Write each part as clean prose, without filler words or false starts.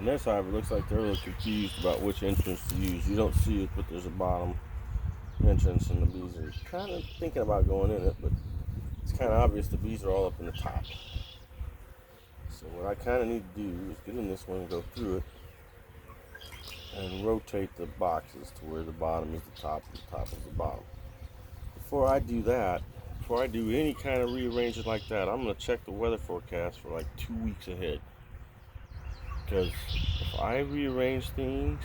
On this hive, it looks like they're a little confused about which entrance to use. You don't see it, but there's a bottom entrance, and the bees are kind of thinking about going in it, but it's kind of obvious the bees are all up in the top. So what I kind of need to do is get in this one and go through it and rotate the boxes to where the bottom is the top and the top is the bottom. Before I do that, before I do any kind of rearranging like that, I'm going to check the weather forecast for like 2 weeks ahead. Because if I rearrange things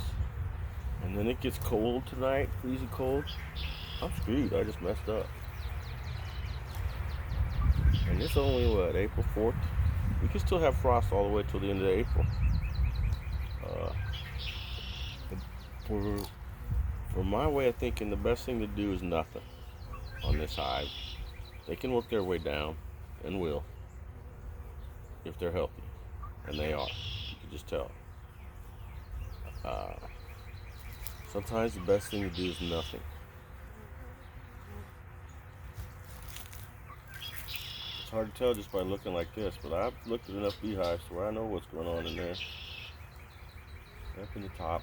and then it gets cold tonight, freezing cold, I'm screwed. I just messed up. And it's only, what, April 4th? We can still have frost all the way till the end of April. For my way of thinking, the best thing to do is nothing on this hive. They can work their way down, and will, if they're healthy. And they are. You can just tell. Sometimes the best thing to do is nothing. It's hard to tell just by looking like this, but I've looked at enough beehives to where I know what's going on in there. Up in the top.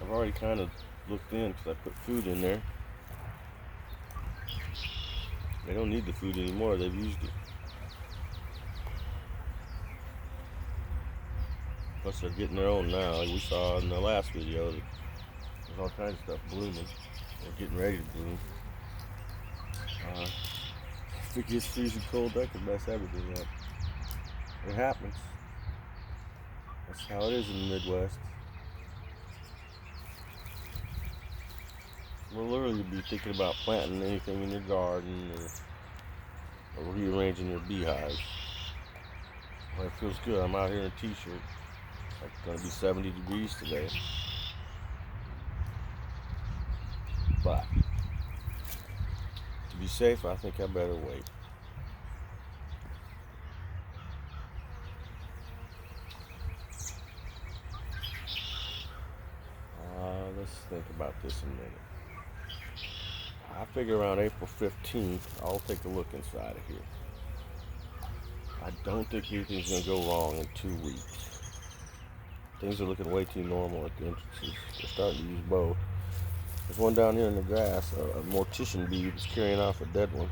I've already kind of looked in because I put food in there. They don't need the food anymore, they've used it. Plus they're getting their own now. Like we saw in the last video, there's all kinds of stuff blooming. They're getting ready to bloom. If it gets freezing cold, that could mess everything up. It happens. That's how it is in the Midwest. We'll literally be thinking about planting anything in your garden or rearranging your beehives. But it feels good. I'm out here in a t-shirt. It's like going to be 70 degrees today. But to be safe, I think I better wait. Let's think about this a minute. I figure around April 15th, I'll take a look inside of here. I don't think anything's going to go wrong in 2 weeks. Things are looking way too normal at the entrances. They're starting to use both. There's one down here in the grass, a mortician bee that's carrying off a dead one.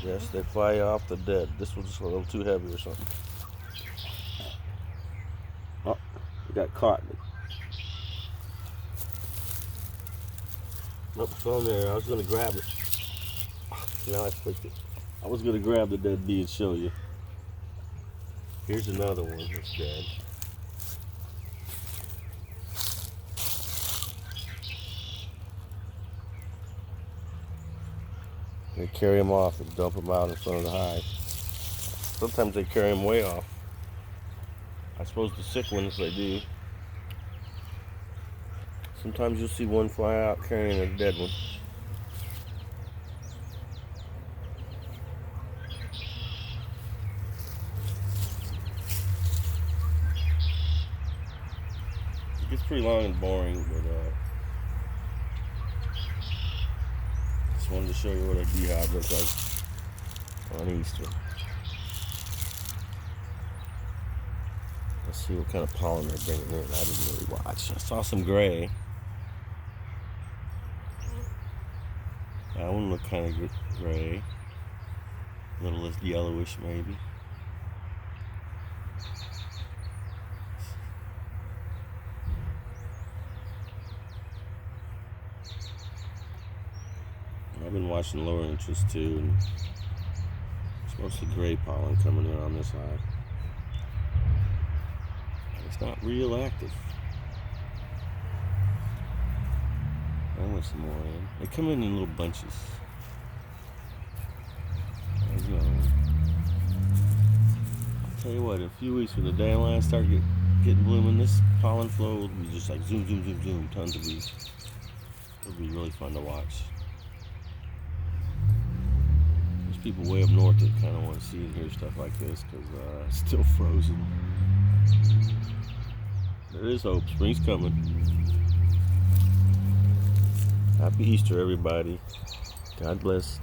Yes, they fly off the dead. This was just a little too heavy or something. Oh, it got caught. Nope, it's on there. I was going to grab it. Now I clicked it. I was going to grab the dead bee and show you. Here's another one that's dead. They carry them off and dump them out in front of the hive. Sometimes they carry them way off. I suppose the sick ones they do. Sometimes you'll see one fly out carrying a dead one. It gets pretty long and boring, but just wanted to show you what a beehive looks like on Easter. Let's see what kind of pollen they're bringing in. I didn't really watch. I saw some gray. That one looked kind of gray. A little yellowish maybe. I've been watching lower interest too, and it's mostly gray pollen coming in on this hive. It's not real active. I want some more in. They come in little bunches. There's no. I'll tell you what, in a few weeks when the dandelions start getting blooming, this pollen flow will be just like zoom, zoom, zoom, zoom, tons of bees. It'll be really fun to watch. There's people way up north that kind of want to see and hear stuff like this because it's still frozen. There is hope. Spring's coming. Happy Easter, everybody. God bless.